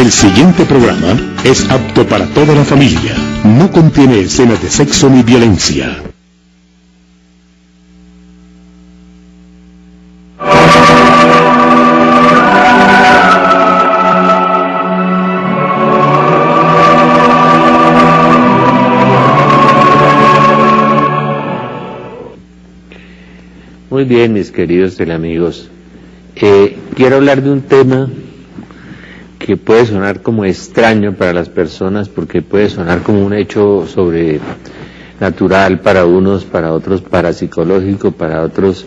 El siguiente programa es apto para toda la familia. No contiene escenas de sexo ni violencia. Muy bien, mis queridos teleamigos. Quiero hablar de un tema que puede sonar como extraño para las personas, porque puede sonar como un hecho sobrenatural para unos, para otros parapsicológico, para otros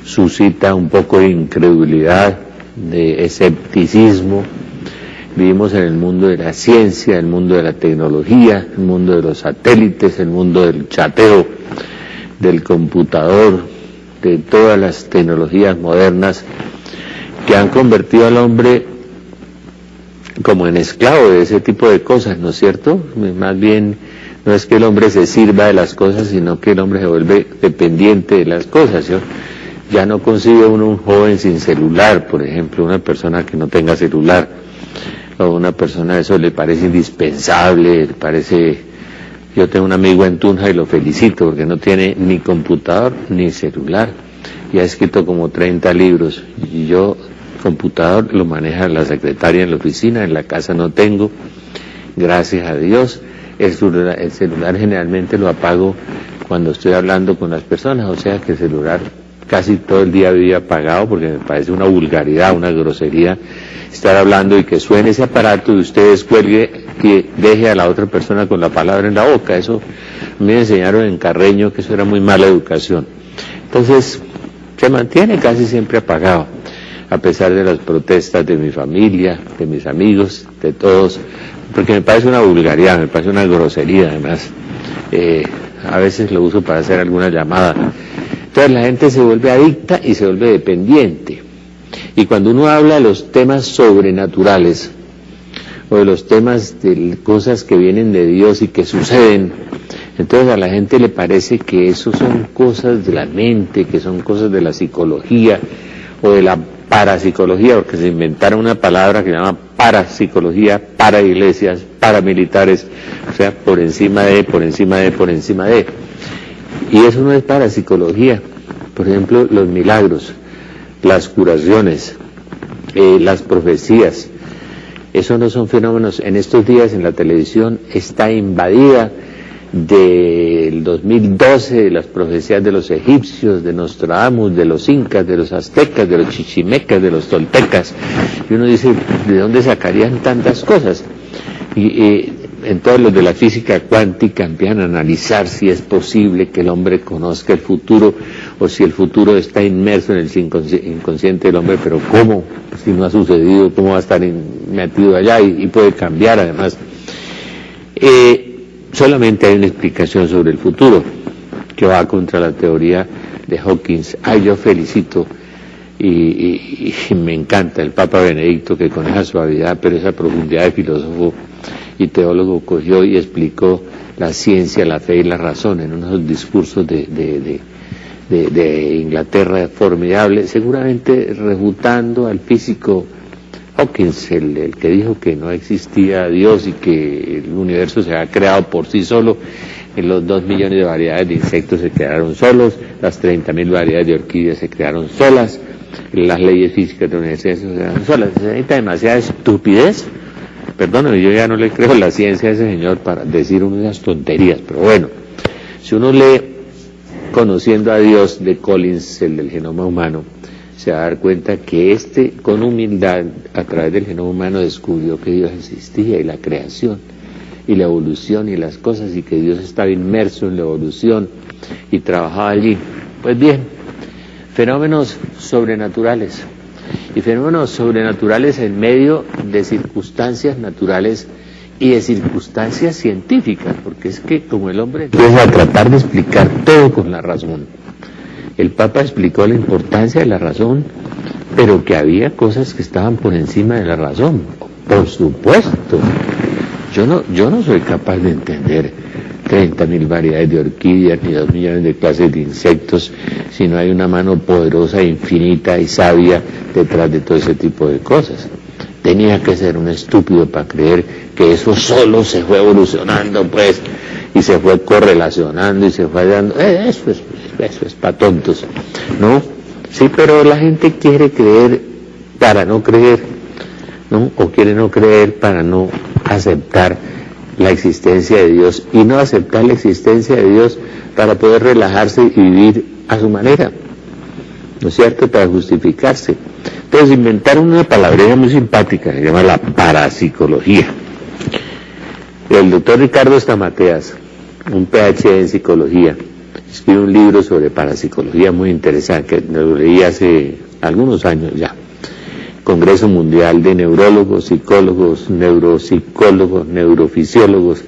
suscita un poco de incredulidad, de escepticismo. Vivimos en el mundo de la ciencia, el mundo de la tecnología, el mundo de los satélites, el mundo del chateo, del computador, de todas las tecnologías modernas que han convertido al hombre como en esclavo de ese tipo de cosas, ¿no es cierto? Más bien, no es que el hombre se sirva de las cosas, sino que el hombre se vuelve dependiente de las cosas, ¿sí? Ya no consigue uno un joven sin celular, por ejemplo, una persona que no tenga celular, o una persona, eso le parece indispensable, le parece... Yo tengo un amigo en Tunja y lo felicito porque no tiene ni computador ni celular, y ha escrito como 30 libros, y yo... computador lo maneja la secretaria en la oficina, en la casa no tengo, gracias a Dios. El celular generalmente lo apago cuando estoy hablando con las personas, o sea que el celular casi todo el día vive apagado, porque me parece una vulgaridad, una grosería estar hablando y que suene ese aparato y usted descuelgue y deje a la otra persona con la palabra en la boca. Eso me enseñaron en Carreño que eso era muy mala educación. Entonces se mantiene casi siempre apagado, a pesar de las protestas de mi familia, de mis amigos, de todos, porque me parece una vulgaridad, me parece una grosería además. A veces lo uso para hacer alguna llamada. Entonces la gente se vuelve adicta y se vuelve dependiente. Y cuando uno habla de los temas sobrenaturales, o de los temas de cosas que vienen de Dios y que suceden, entonces a la gente le parece que eso son cosas de la mente, que son cosas de la psicología, o de la parapsicología, porque se inventaron una palabra que se llama parapsicología, para iglesias, paramilitares, o sea, por encima de. Y eso no es parapsicología. Por ejemplo, los milagros, las curaciones, las profecías, eso no son fenómenos. En estos días en la televisión está invadida del 2012, de las profecías de los egipcios, de Nostradamus, de los incas, de los aztecas, de los chichimecas, de los toltecas, y uno dice, ¿de dónde sacarían tantas cosas? Y entonces los de la física cuántica empiezan a analizar si es posible que el hombre conozca el futuro, o si el futuro está inmerso en el inconsciente del hombre, pero ¿cómo? Si no ha sucedido, ¿cómo va a estar metido allá? Y puede cambiar además. Solamente hay una explicación sobre el futuro que va contra la teoría de Hawkins. Yo felicito y me encanta el Papa Benedicto, que con esa suavidad pero esa profundidad de filósofo y teólogo cogió y explicó la ciencia, la fe y la razón en unos discursos de Inglaterra formidable, seguramente refutando al físico Hawkins, el que dijo que no existía Dios y que el universo se ha creado por sí solo. Los 2 millones de variedades de insectos se crearon solos, las 30.000 variedades de orquídeas se crearon solas, las leyes físicas de la universidad se crearon solas. Se necesita demasiada estupidez. Perdóname, yo ya no le creo la ciencia a ese señor para decir unas tonterías, pero bueno, si uno lee Conociendo a Dios de Collins, el del genoma humano, se va a dar cuenta que con humildad, a través del genoma humano, descubrió que Dios existía, y la creación, y la evolución, y las cosas, y que Dios estaba inmerso en la evolución, y trabajaba allí. Pues bien, fenómenos sobrenaturales, y fenómenos sobrenaturales en medio de circunstancias naturales y de circunstancias científicas, porque es que como el hombre empieza a tratar de explicar todo con la razón. El Papa explicó la importancia de la razón, pero que había cosas que estaban por encima de la razón. Por supuesto, yo no soy capaz de entender 30.000 variedades de orquídeas ni 2 millones de clases de insectos si no hay una mano poderosa, infinita y sabia detrás de todo ese tipo de cosas. Tenía que ser un estúpido para creer que eso solo se fue evolucionando, pues, y se fue correlacionando y se fue dando. Eso es para tontos, ¿no? Sí, pero la gente quiere creer para no creer, ¿no? O quiere no creer para no aceptar la existencia de Dios, y no aceptar la existencia de Dios para poder relajarse y vivir a su manera, ¿no es cierto?, para justificarse. Entonces inventaron una palabreja muy simpática, se llama la parapsicología. El doctor Ricardo Stamateas, un PhD en psicología, escribe un libro sobre parapsicología muy interesante, que lo leí hace algunos años ya. Congreso Mundial de Neurólogos, Psicólogos, Neuropsicólogos, Neurofisiólogos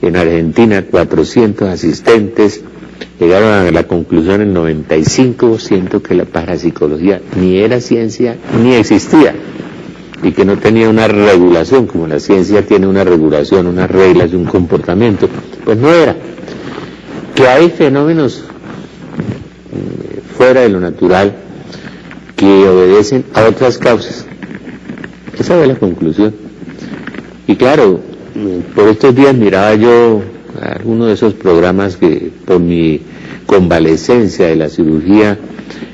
en Argentina, 400 asistentes, llegaron a la conclusión en 95% que la parapsicología ni era ciencia ni existía, y que no tenía una regulación, como la ciencia tiene una regulación, unas reglas y un comportamiento, pues no era. Que hay fenómenos fuera de lo natural que obedecen a otras causas. Esa fue la conclusión. Y claro, por estos días miraba yo alguno de esos programas que por mi convalecencia de la cirugía,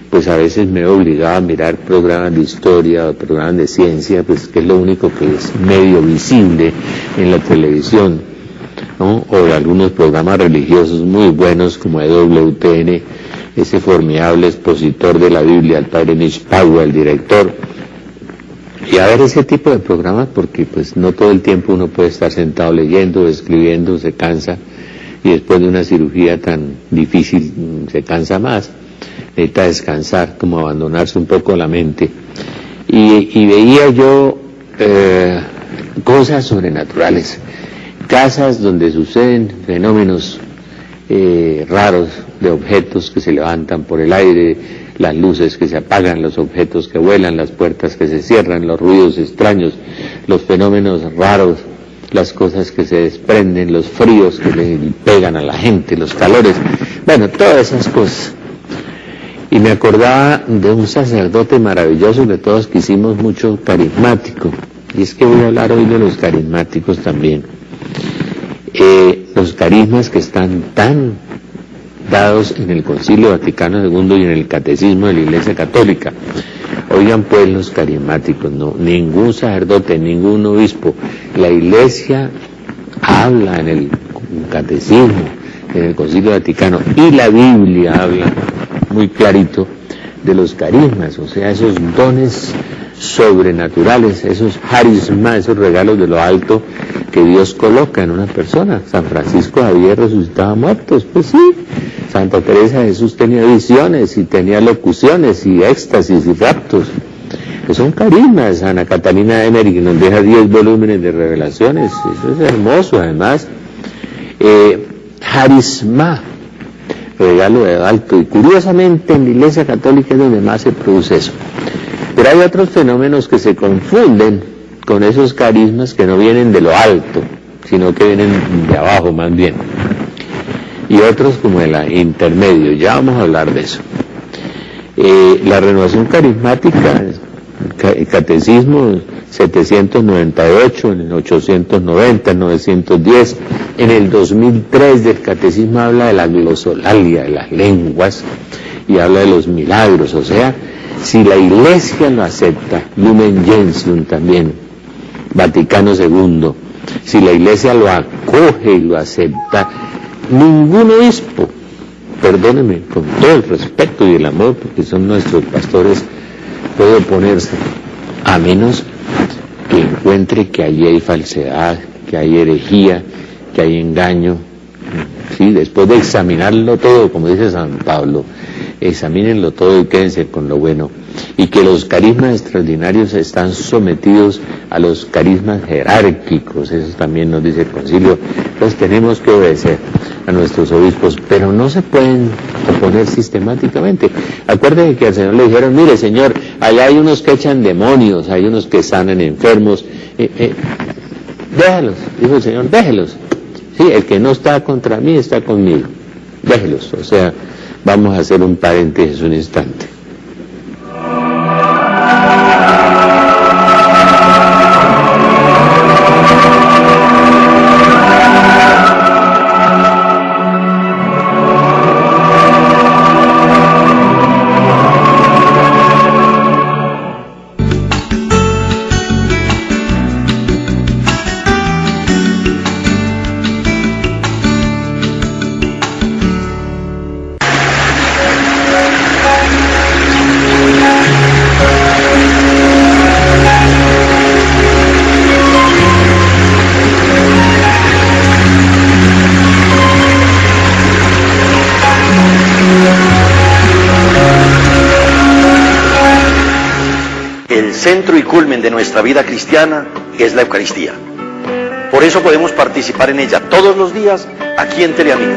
pues a veces me he obligado a mirar programas de historia o programas de ciencia, pues que es lo único que es medio visible en la televisión, ¿no? O de algunos programas religiosos muy buenos como EWTN, ese formidable expositor de la Biblia, el padre Mitch Pagua, el director. Y a ver ese tipo de programas, porque pues no todo el tiempo uno puede estar sentado leyendo, escribiendo, se cansa, y después de una cirugía tan difícil se cansa más, necesita descansar, como abandonarse un poco la mente. Y veía yo cosas sobrenaturales, casas donde suceden fenómenos raros de objetos que se levantan por el aire, las luces que se apagan, los objetos que vuelan, las puertas que se cierran, los ruidos extraños, los fenómenos raros, las cosas que se desprenden, los fríos que le pegan a la gente, los calores, bueno, todas esas cosas. Y me acordaba de un sacerdote maravilloso que todos quisimos mucho, carismático, y es que voy a hablar hoy de los carismáticos también. Los carismas que están tan dados en el Concilio Vaticano II y en el Catecismo de la Iglesia Católica. Oigan pues los carismáticos, no, ningún sacerdote, ningún obispo, la Iglesia habla en el Catecismo, en el Concilio Vaticano, y la Biblia habla muy clarito de los carismas, o sea, esos dones sobrenaturales, esos harismas, esos regalos de lo alto que Dios coloca en una persona. San Francisco Javier resucitaba muertos, pues sí. Santa Teresa de Jesús tenía visiones y tenía locuciones y éxtasis y raptos, que son carismas. Ana Catalina de Emery, que nos deja 10 volúmenes de revelaciones, eso es hermoso. Además, harisma, regalo de alto, y curiosamente en la Iglesia Católica es donde más se produce eso. Pero hay otros fenómenos que se confunden con esos carismas que no vienen de lo alto, sino que vienen de abajo más bien. Y otros como el intermedio, ya vamos a hablar de eso. La renovación carismática, el catecismo 798, en el 890, en 910, en el 2003 del catecismo habla de la glosolalia, de las lenguas, y habla de los milagros, o sea, si la Iglesia lo acepta, Lumen Gentium también, Vaticano II, si la Iglesia lo acoge y lo acepta, ningún obispo, perdónenme, con todo el respeto y el amor, porque son nuestros pastores, puede oponerse, a menos que encuentre que allí hay falsedad, que hay herejía, que hay engaño. Sí, después de examinarlo todo, como dice San Pablo, examínenlo todo y quédense con lo bueno. Y que los carismas extraordinarios están sometidos a los carismas jerárquicos, eso también nos dice el concilio. Entonces tenemos que obedecer a nuestros obispos, pero no se pueden oponer sistemáticamente. Acuérdense que al Señor le dijeron, mire Señor, allá hay unos que echan demonios, hay unos que sanan enfermos, déjalos, dijo el Señor, déjelos. Sí, el que no está contra mí está conmigo, déjelos. O sea, vamos a hacer un paréntesis un instante. centro y culmen de nuestra vida cristiana es la Eucaristía. Por eso podemos participar en ella todos los días aquí en Teleamiga.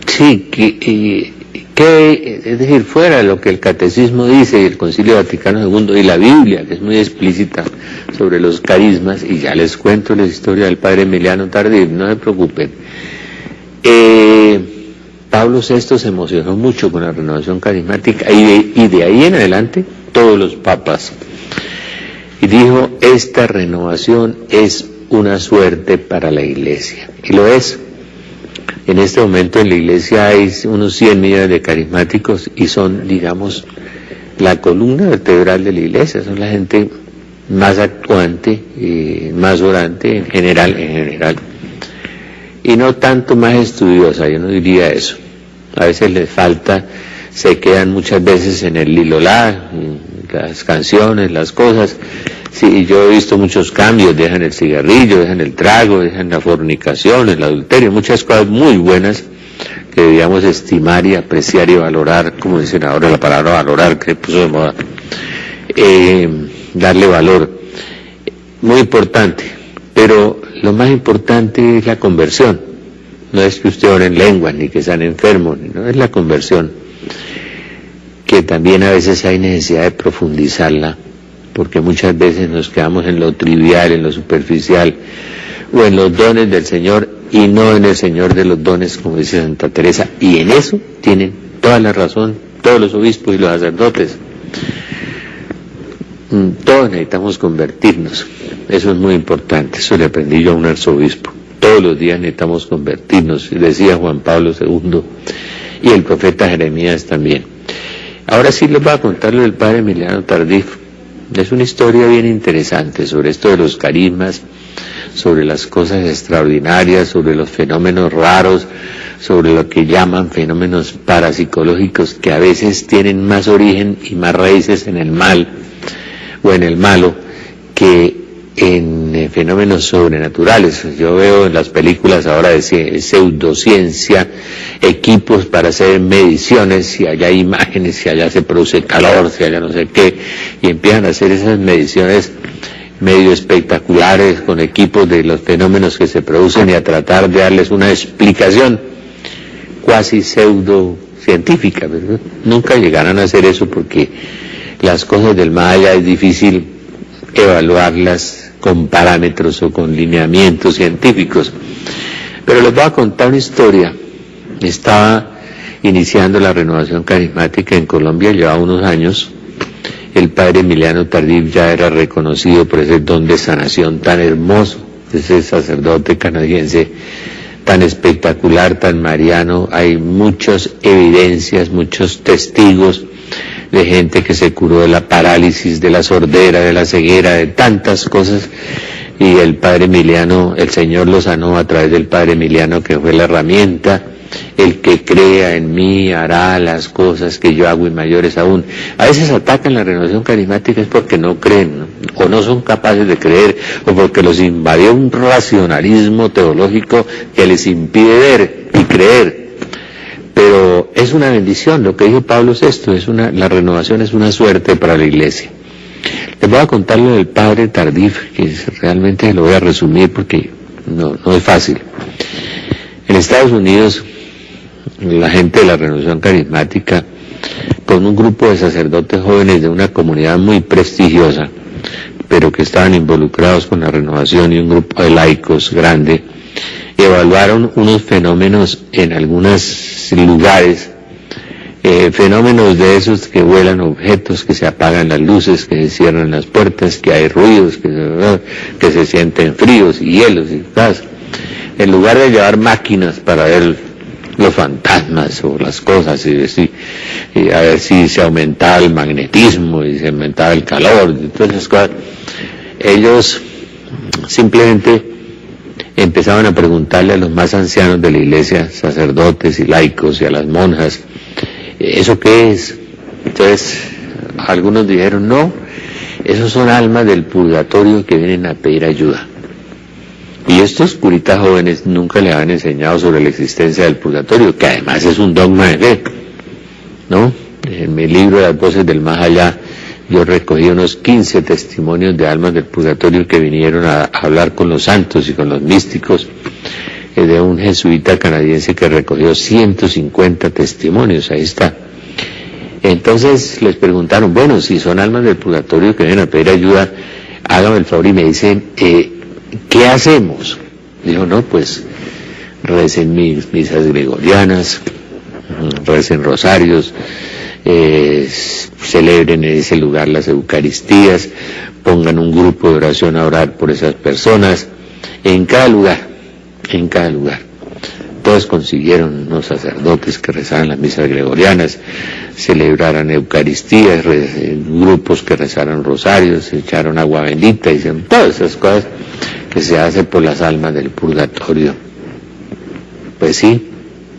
Sí, es decir, fuera de lo que el Catecismo dice y el Concilio Vaticano II y la Biblia, que es muy explícita sobre los carismas, y ya les cuento la historia del padre Emiliano Tardif, no se preocupen. Pablo VI se emocionó mucho con la renovación carismática y de ahí en adelante todos los papas, y dijo: esta renovación es una suerte para la Iglesia, y lo es. En este momento en la Iglesia hay unos 100 millones de carismáticos y son, digamos, la columna vertebral de la Iglesia, son la gente más actuante y más orante en general, y no tanto más estudiosa, yo no diría eso. A veces les falta, se quedan muchas veces en el lilolá, las canciones, las cosas. Sí, yo he visto muchos cambios, dejan el cigarrillo, dejan el trago, dejan la fornicación, el adulterio, muchas cosas muy buenas que debíamos estimar y apreciar y valorar, como dicen ahora la palabra valorar, que puso de moda, darle valor, muy importante, pero lo más importante es la conversión, no es que usted ore en lenguas, ni que sean enfermos, no, es la conversión, que también a veces hay necesidad de profundizarla, porque muchas veces nos quedamos en lo trivial, en lo superficial, o en los dones del Señor, y no en el Señor de los dones, como dice Santa Teresa, y en eso tienen toda la razón todos los obispos y los sacerdotes. Todos necesitamos convertirnos, eso es muy importante, eso le aprendí yo a un arzobispo, todos los días necesitamos convertirnos, decía Juan Pablo II, y el profeta Jeremías también. Ahora sí les voy a contar lo del padre Emiliano Tardif. Es una historia bien interesante sobre esto de los carismas, sobre las cosas extraordinarias, sobre los fenómenos raros, sobre lo que llaman fenómenos parapsicológicos que a veces tienen más origen y más raíces en el mal o en el malo que en fenómenos sobrenaturales. Yo veo en las películas ahora de pseudociencia, equipos para hacer mediciones, si allá hay imágenes, si allá se produce calor, si allá no sé qué, y empiezan a hacer esas mediciones medio espectaculares con equipos de los fenómenos que se producen y a tratar de darles una explicación cuasi pseudocientífica, ¿verdad? Nunca llegarán a hacer eso porque las cosas del más allá es difícil evaluarlas con parámetros o con lineamientos científicos. Pero les voy a contar una historia. Estaba iniciando la renovación carismática en Colombia, llevaba unos años. El padre Emiliano Tardif ya era reconocido por ese don de sanación tan hermoso, ese sacerdote canadiense tan espectacular, tan mariano. Hay muchas evidencias, muchos testigos de gente que se curó de la parálisis, de la sordera, de la ceguera, de tantas cosas, y el padre Emiliano, el Señor lo sanó a través del padre Emiliano, que fue la herramienta. El que crea en mí hará las cosas que yo hago y mayores aún. A veces atacan la renovación carismática es porque no creen, ¿no? O no son capaces de creer, o porque los invadió un racionalismo teológico que les impide ver y creer. Pero es una bendición, lo que dijo Pablo VI, la renovación es una suerte para la Iglesia. Les voy a contar lo del padre Tardif, que realmente lo voy a resumir porque no es fácil. En Estados Unidos, la gente de la renovación carismática, con un grupo de sacerdotes jóvenes de una comunidad muy prestigiosa, pero que estaban involucrados con la renovación, y un grupo de laicos grande, evaluaron unos fenómenos en algunos lugares fenómenos de esos que vuelan objetos, que se apagan las luces, que se cierran las puertas, que hay ruidos, que se sienten fríos y hielos y cosas. En lugar de llevar máquinas para ver los fantasmas o las cosas y a ver si se aumentaba el magnetismo y se aumentaba el calor y todas esas cosas, ellos simplemente empezaban a preguntarle a los más ancianos de la iglesia, sacerdotes y laicos, y a las monjas, ¿eso qué es? Entonces algunos dijeron, no, esos son almas del purgatorio que vienen a pedir ayuda. Y estos curitas jóvenes nunca les han enseñado sobre la existencia del purgatorio, que además es un dogma de fe, ¿no? En mi libro Las Voces del Más Allá, yo recogí unos 15 testimonios de almas del purgatorio que vinieron a hablar con los santos y con los místicos, de un jesuita canadiense que recogió 150 testimonios, ahí está. Entonces les preguntaron, bueno, si son almas del purgatorio que vienen a pedir ayuda, háganme el favor y me dicen, ¿qué hacemos? Dijo, no, pues recen misas gregorianas, recen rosarios, celebren en ese lugar las Eucaristías, pongan un grupo de oración a orar por esas personas, en cada lugar. Todos consiguieron unos sacerdotes que rezaran las misas gregorianas, celebraran Eucaristías, grupos que rezaran rosarios, echaron agua bendita, hicieron todas esas cosas que se hacen por las almas del purgatorio. Pues sí,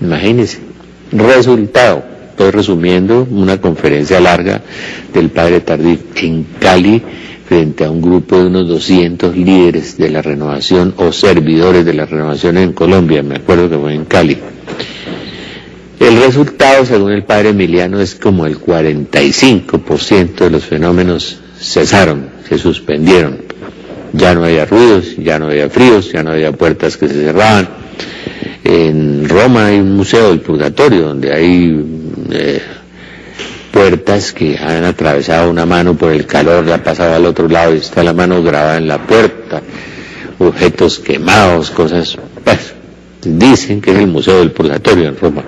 imagínense. Resultado, estoy resumiendo una conferencia larga del padre Tardif en Cali, frente a un grupo de unos 200 líderes de la renovación o servidores de la renovación en Colombia, me acuerdo que fue en Cali. El resultado, según el padre Emiliano, es como el 45% de los fenómenos cesaron, se suspendieron. Ya no había ruidos, ya no había fríos, ya no había puertas que se cerraban. En Roma hay un museo del purgatorio donde hay puertas que han atravesado una mano por el calor, la ha pasado al otro lado y está la mano grabada en la puerta, objetos quemados, cosas, pues, dicen que es el museo del purgatorio en Roma.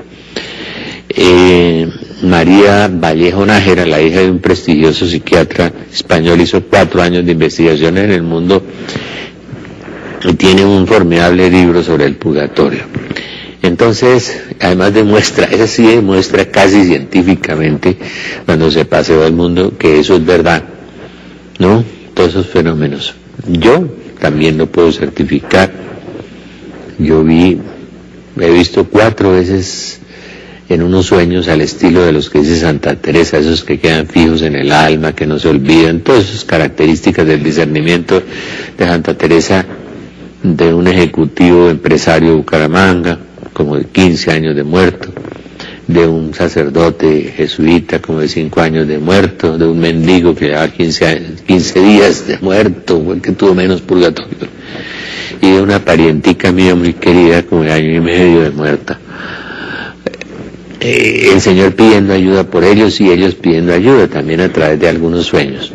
María Vallejo Nájera, la hija de un prestigioso psiquiatra español, hizo 4 años de investigación en el mundo y tiene un formidable libro sobre el purgatorio. Entonces, además demuestra, esa sí demuestra casi científicamente, cuando se paseó al mundo, que eso es verdad, ¿no? Todos esos fenómenos. Yo también lo puedo certificar. Yo he visto 4 veces en unos sueños al estilo de los que dice Santa Teresa, esos que quedan fijos en el alma, que no se olvidan, todas esas características del discernimiento de Santa Teresa, de un ejecutivo empresario de Bucaramanga, como de 15 años de muerto, de un sacerdote jesuita como de 5 años de muerto, de un mendigo que llevaba 15 días de muerto, que tuvo menos purgatorio, y de una parientica mía muy querida como de 1 año y medio de muerta. El Señor pidiendo ayuda por ellos y ellos pidiendo ayuda también a través de algunos sueños.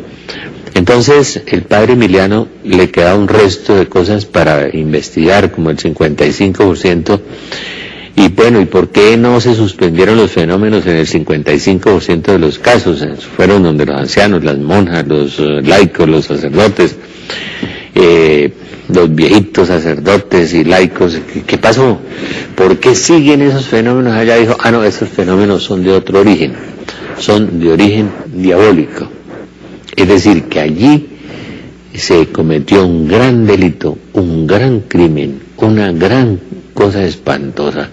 Entonces el padre Emiliano le queda un resto de cosas para investigar, como el 55%, y bueno, ¿y por qué no se suspendieron los fenómenos en el 55% de los casos? Fueron donde los ancianos, las monjas, los laicos, los sacerdotes, los viejitos sacerdotes y laicos. ¿Qué pasó? ¿Por qué siguen esos fenómenos allá? Dijo, no, esos fenómenos son de otro origen, son de origen diabólico. Es decir, que allí se cometió un gran delito, un gran crimen, una gran cosa espantosa.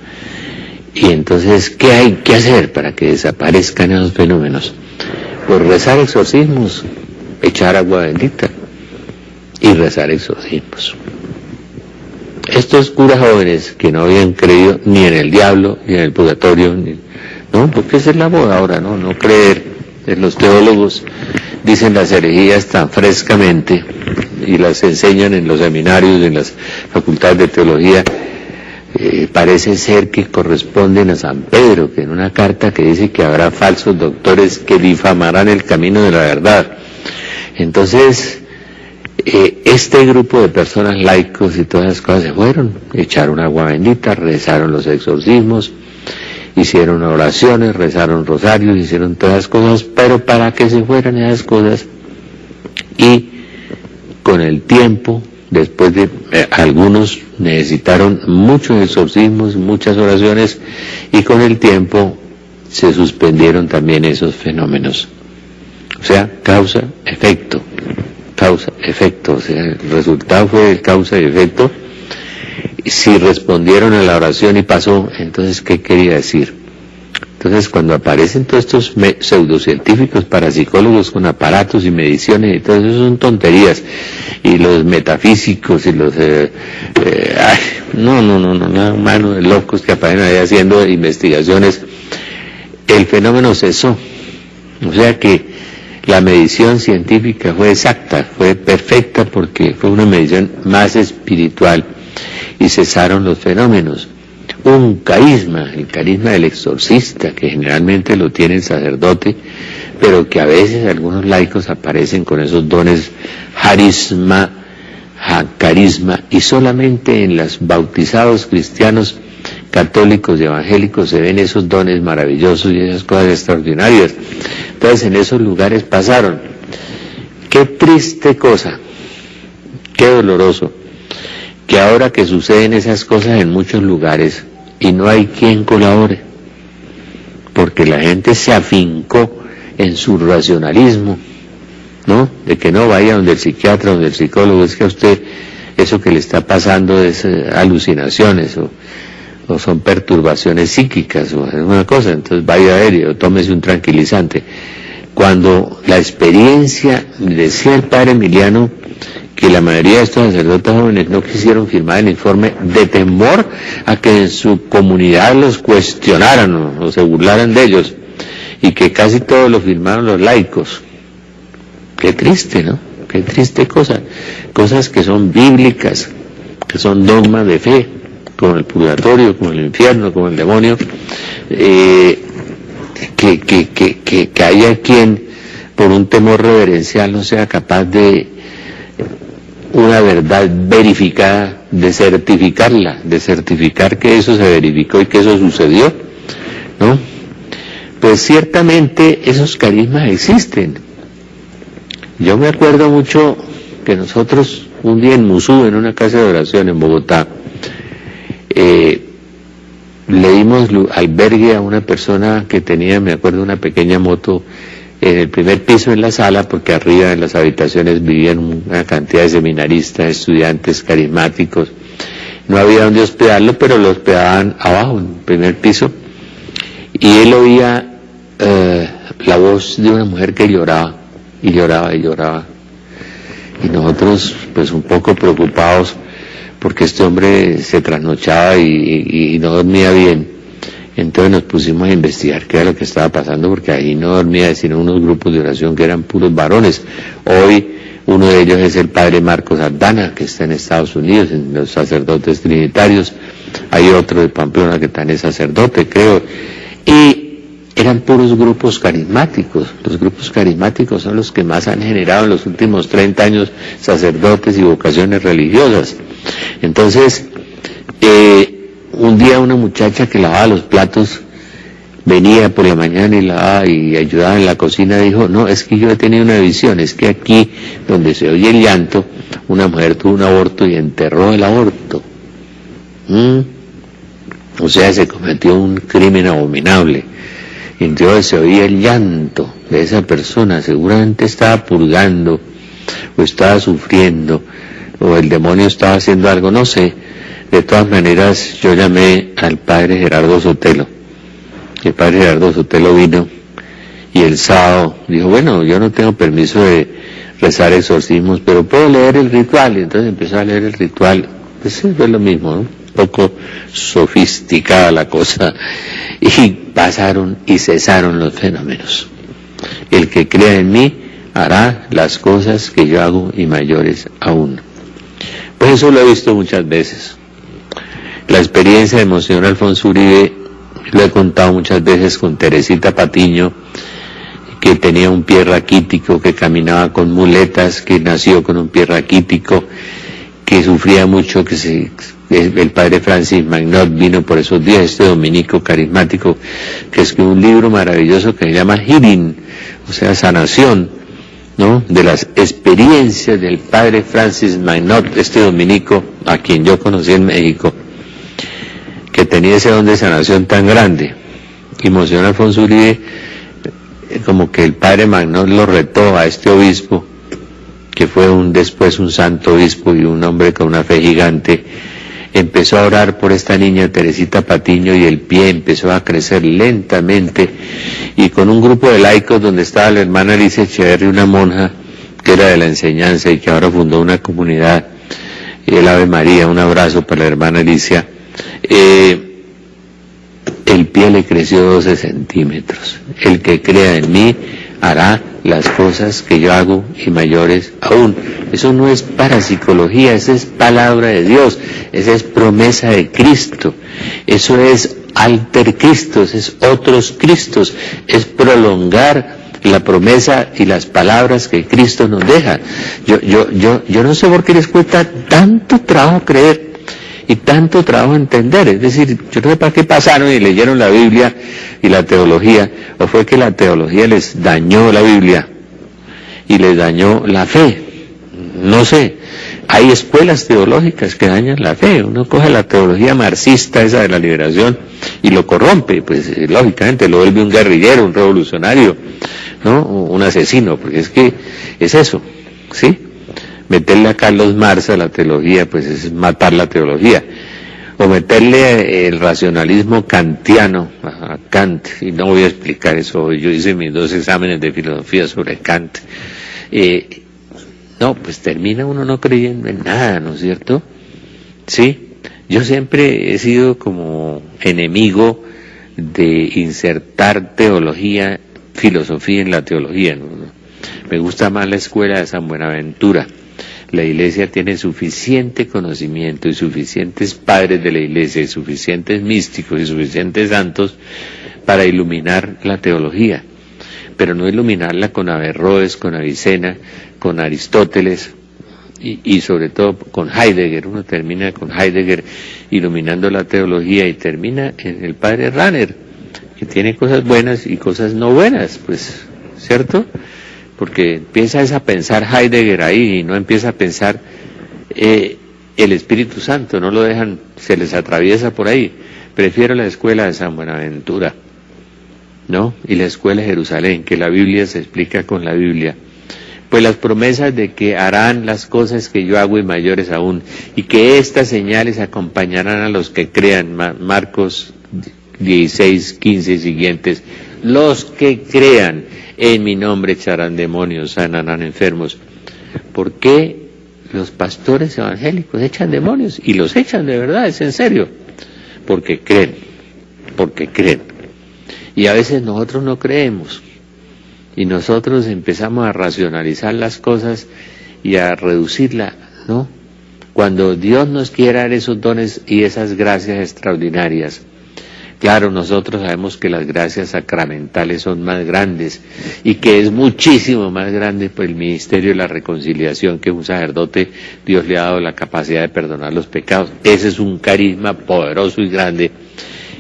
Y entonces, ¿qué hay que hacer para que desaparezcan esos fenómenos? Pues rezar exorcismos, echar agua bendita y rezar exorcismos. Estos curas jóvenes que no habían creído ni en el diablo, ni en el purgatorio, no, porque esa es la moda ahora, no creer. Los teólogos dicen las herejías tan frescamente y las enseñan en los seminarios, en las facultades de teología. Parece ser que corresponden a San Pedro, que en una carta que dice que habrá falsos doctores que difamarán el camino de la verdad. Entonces, este grupo de personas, laicos y todas esas cosas, se fueron, echaron agua bendita, rezaron los exorcismos, hicieron oraciones, rezaron rosarios, hicieron todas las cosas, pero para que se fueran esas cosas, y con el tiempo, después de algunos necesitaron muchos exorcismos, muchas oraciones, y con el tiempo se suspendieron también esos fenómenos. O sea, causa, efecto, o sea, el resultado fue el causa y efecto. Si respondieron a la oración y pasó, entonces, ¿qué quería decir? Entonces, cuando aparecen todos estos pseudocientíficos parapsicólogos con aparatos y mediciones y todo eso son tonterías, y los metafísicos y los una mano de locos que aparecen ahí haciendo investigaciones, el fenómeno cesó. O sea que la medición científica fue exacta, fue perfecta, porque fue una medición más espiritual y cesaron los fenómenos. Un carisma, el carisma del exorcista, que generalmente lo tiene el sacerdote, pero que a veces algunos laicos aparecen con esos dones carisma, y solamente en los bautizados cristianos, católicos y evangélicos se ven esos dones maravillosos y esas cosas extraordinarias. Entonces en esos lugares pasaron. Qué triste cosa, qué doloroso, que ahora que suceden esas cosas en muchos lugares y no hay quien colabore, porque la gente se afincó en su racionalismo, ¿no? De que no vaya donde el psiquiatra, donde el psicólogo, es que a usted eso que le está pasando es alucinaciones o son perturbaciones psíquicas o alguna cosa, entonces vaya a ver o tómese un tranquilizante. Cuando la experiencia, decía el padre Emiliano, que la mayoría de estos sacerdotes jóvenes no quisieron firmar el informe de temor a que en su comunidad los cuestionaran o se burlaran de ellos, y que casi todos lo firmaron los laicos. Qué triste, ¿no? Qué triste cosa. Cosas que son bíblicas, que son dogmas de fe, como el purgatorio, como el infierno, como el demonio, que haya quien por un temor reverencial no sea capaz de una verdad verificada, de certificarla, de certificar que eso se verificó y que eso sucedió, ¿no? Pues ciertamente esos carismas existen. Yo me acuerdo mucho que nosotros un día en Musú, en una casa de oración en Bogotá, le dimos albergue a una persona que tenía, me acuerdo, una pequeña moto en el primer piso en la sala, porque arriba en las habitaciones vivían una cantidad de seminaristas, estudiantes carismáticos. No había donde hospedarlo, pero lo hospedaban abajo, en el primer piso, y él oía la voz de una mujer que lloraba, y lloraba, y lloraba. Y nosotros, pues un poco preocupados, porque este hombre se trasnochaba y no dormía bien. Entonces nos pusimos a investigar qué era lo que estaba pasando, porque ahí no dormía, sino unos grupos de oración que eran puros varones. Hoy uno de ellos es el padre Marcos Aldana, que está en Estados Unidos, en los sacerdotes trinitarios. Hay otro de Pamplona que también es sacerdote, creo. Y eran puros grupos carismáticos. Los grupos carismáticos son los que más han generado en los últimos 30 años sacerdotes y vocaciones religiosas. Entonces, un día una muchacha que lavaba los platos venía por la mañana y lavaba y ayudaba en la cocina, dijo: no, es que yo he tenido una visión, es que aquí donde se oye el llanto, una mujer tuvo un aborto y enterró el aborto. O sea, se cometió un crimen abominable. Y entonces se oía el llanto de esa persona, seguramente estaba purgando o estaba sufriendo o el demonio estaba haciendo algo, no sé. De todas maneras, yo llamé al padre Gerardo Sotelo. El padre Gerardo Sotelo vino y el sábado dijo: bueno, yo no tengo permiso de rezar exorcismos, pero puedo leer el ritual. Y entonces empezó a leer el ritual. Pues es lo mismo, ¿no? Un poco sofisticada la cosa. Y pasaron y cesaron los fenómenos. El que crea en mí hará las cosas que yo hago y mayores aún. Pues eso lo he visto muchas veces. La experiencia de Monseñor Alfonso Uribe lo he contado muchas veces con Teresita Patiño, que tenía un pie raquítico, que caminaba con muletas, que nació con un pie raquítico, que sufría mucho, que El padre Francis Magnot vino por esos días, este dominico carismático que escribió un libro maravilloso que se llama Healing, o sea, sanación, ¿no?, de las experiencias del padre Francis Magnot, este dominico a quien yo conocí en México, que tenía ese don de sanación tan grande. Y Monseñor Alfonso Uribe, como que el padre Magnot lo retó a este obispo, que fue después un santo obispo y un hombre con una fe gigante. Empezó a orar por esta niña Teresita Patiño y el pie empezó a crecer lentamente, y con un grupo de laicos donde estaba la hermana Alicia Echeverri, una monja que era de la enseñanza y que ahora fundó una comunidad, el Ave María, un abrazo para la hermana Alicia, el pie le creció 12 centímetros. El que crea en mí hará las cosas que yo hago y mayores aún. Eso no es parapsicología, esa es palabra de Dios, esa es promesa de Cristo, eso es alter Cristos, es otros Cristos, es prolongar la promesa y las palabras que Cristo nos deja. Yo no sé por qué les cuesta tanto trabajo creer y tanto trabajo entender. Es decir, yo no sé para qué pasaron y leyeron la Biblia y la teología, o fue que la teología les dañó la Biblia y les dañó la fe. No sé, hay escuelas teológicas que dañan la fe. Uno coge la teología marxista, esa de la liberación, y lo corrompe, pues lógicamente lo vuelve un guerrillero, un revolucionario, ¿no?, un asesino, porque es que es eso, ¿sí? Meterle a Carlos Marx a la teología, pues es matar la teología. O meterle el racionalismo kantiano a Kant, y no voy a explicar eso hoy. Yo hice mis 2 exámenes de filosofía sobre Kant. No, pues termina uno no creyendo en nada, ¿no es cierto? Sí, yo siempre he sido como enemigo de insertar teología, filosofía en la teología, ¿no? Me gusta más la escuela de San Buenaventura. La Iglesia tiene suficiente conocimiento y suficientes padres de la Iglesia y suficientes místicos y suficientes santos para iluminar la teología, pero no iluminarla con Averroes, con Avicena, con Aristóteles y sobre todo con Heidegger. Uno termina con Heidegger iluminando la teología y termina en el padre Rahner, que tiene cosas buenas y cosas no buenas, pues, ¿cierto? Porque empieza a pensar Heidegger ahí y no empieza a pensar el Espíritu Santo, no lo dejan, se les atraviesa por ahí. Prefiero la escuela de San Buenaventura, ¿no?, y la escuela de Jerusalén, que la Biblia se explica con la Biblia. Pues las promesas de que harán las cosas que yo hago y mayores aún, y que estas señales acompañarán a los que crean, Marcos 16, 15 y siguientes, los que crean en mi nombre echarán demonios, sanarán enfermos. ¿Por qué los pastores evangélicos echan demonios? Y los echan de verdad, es en serio. Porque creen. Y a veces nosotros no creemos. Y nosotros empezamos a racionalizar las cosas y a reducirla, ¿no? Cuando Dios nos quiere dar esos dones y esas gracias extraordinarias. Claro, nosotros sabemos que las gracias sacramentales son más grandes y que es muchísimo más grande pues, el ministerio de la reconciliación, que un sacerdote Dios le ha dado la capacidad de perdonar los pecados. Ese es un carisma poderoso y grande.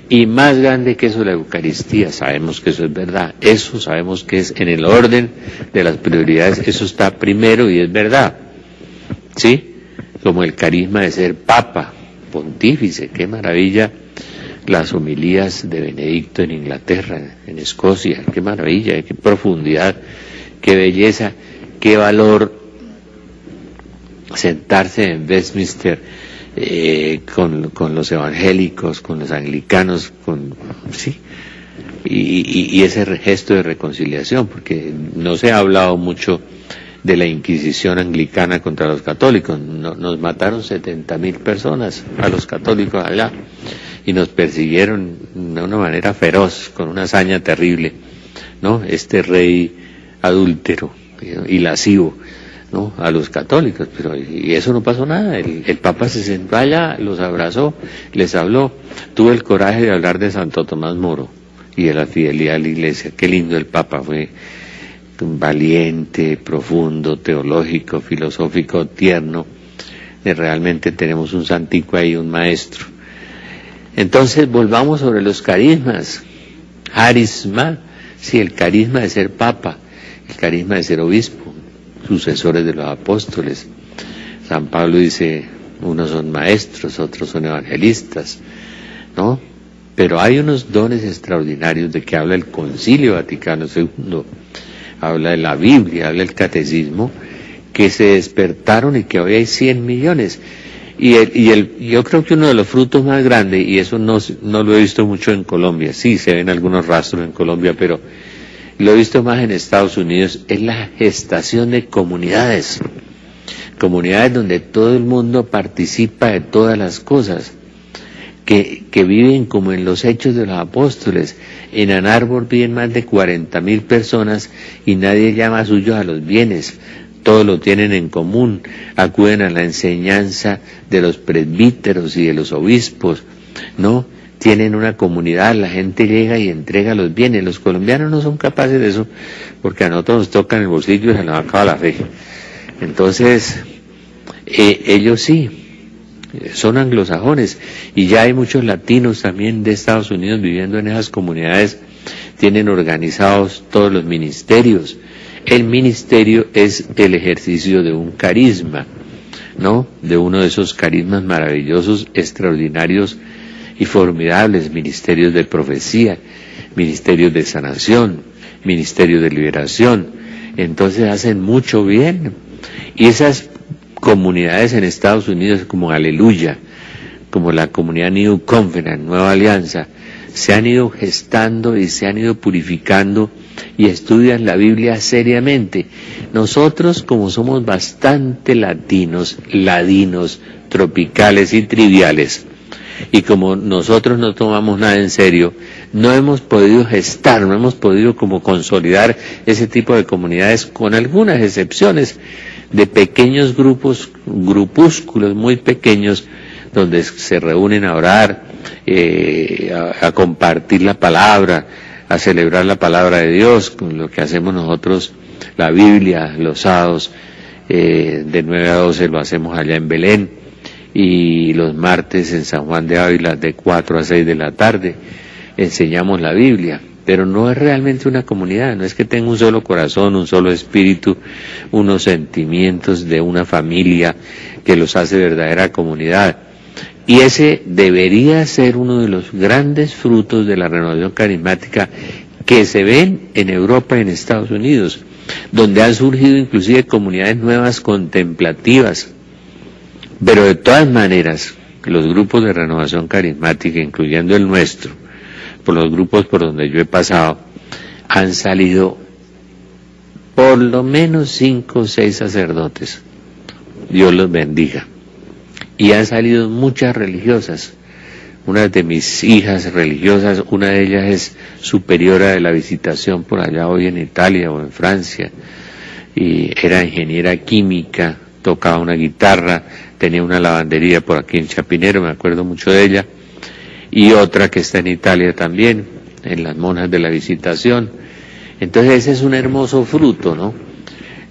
Y más grande que eso la Eucaristía, sabemos que eso es verdad. Eso sabemos que es en el orden de las prioridades, eso está primero y es verdad. ¿Sí? Como el carisma de ser papa, pontífice, qué maravilla. Las homilías de Benedicto en Inglaterra, en Escocia, qué maravilla, qué profundidad, qué belleza, qué valor sentarse en Westminster con los evangélicos, con los anglicanos, sí, y ese gesto de reconciliación, porque no se ha hablado mucho de la Inquisición anglicana contra los católicos. Nos mataron 70.000 personas a los católicos allá. Y nos persiguieron de una manera feroz, con una hazaña terrible, ¿no? Este rey adúltero y lascivo, ¿no?, a los católicos, pero y eso no pasó nada. El Papa se sentó allá, los abrazó, les habló. Tuve el coraje de hablar de Santo Tomás Moro y de la fidelidad a la Iglesia. Qué lindo el Papa, fue valiente, profundo, teológico, filosófico, tierno, realmente tenemos un santico ahí, un maestro. Entonces volvamos sobre los carismas. Carisma, sí, el carisma de ser papa, el carisma de ser obispo, sucesores de los apóstoles. San Pablo dice, unos son maestros, otros son evangelistas, ¿no? Pero hay unos dones extraordinarios de que habla el Concilio Vaticano II, habla de la Biblia, habla del Catecismo, que se despertaron y que hoy hay 100 millones. Yo creo que uno de los frutos más grandes, y eso no lo he visto mucho en Colombia, sí se ven algunos rastros en Colombia, pero lo he visto más en Estados Unidos, es la gestación de comunidades donde todo el mundo participa de todas las cosas, que viven como en los hechos de los apóstoles. En Ann Arbor viven más de 40.000 personas y nadie llama suyos a los bienes, todos lo tienen en común, acuden a la enseñanza de los presbíteros y de los obispos, ¿no? Tienen una comunidad, la gente llega y entrega los bienes. Los colombianos no son capaces de eso, porque a nosotros nos tocan el bolsillo y se nos acaba la fe. Entonces, ellos sí, son anglosajones, y ya hay muchos latinos también de Estados Unidos viviendo en esas comunidades, tienen organizados todos los ministerios. El ministerio es el ejercicio de un carisma, ¿no? De uno de esos carismas maravillosos, extraordinarios y formidables, ministerios de profecía, ministerios de sanación, ministerios de liberación. Entonces hacen mucho bien. Y esas comunidades en Estados Unidos como Aleluya, como la comunidad New Covenant, Nueva Alianza, se han ido gestando y se han ido purificando y estudian la Biblia seriamente. Nosotros, como somos bastante ladinos, tropicales y triviales, y como nosotros no tomamos nada en serio, no hemos podido gestar, no hemos podido como consolidar ese tipo de comunidades, con algunas excepciones de pequeños grupúsculos muy pequeños, donde se reúnen a orar, a compartir la palabra, a celebrar la palabra de Dios, con lo que hacemos nosotros, la Biblia, los sábados, de 9 a 12 lo hacemos allá en Belén, y los martes en San Juan de Ávila de 4 a 6 de la tarde enseñamos la Biblia. Pero no es realmente una comunidad, no es que tenga un solo corazón, un solo espíritu, unos sentimientos de una familia que los hace verdadera comunidad. Y ese debería ser uno de los grandes frutos de la renovación carismática que se ven en Europa y en Estados Unidos, donde han surgido inclusive comunidades nuevas contemplativas. Pero de todas maneras, los grupos de renovación carismática, incluyendo el nuestro, por los grupos por donde yo he pasado, han salido por lo menos 5 o 6 sacerdotes, Dios los bendiga, y han salido muchas religiosas. Una de mis hijas religiosas, una de ellas es superiora de la Visitación por allá hoy en Italia o en Francia, y era ingeniera química, tocaba una guitarra, tenía una lavandería por aquí en Chapinero, me acuerdo mucho de ella. Y otra que está en Italia también, en las monjas de la Visitación. Entonces ese es un hermoso fruto, ¿no?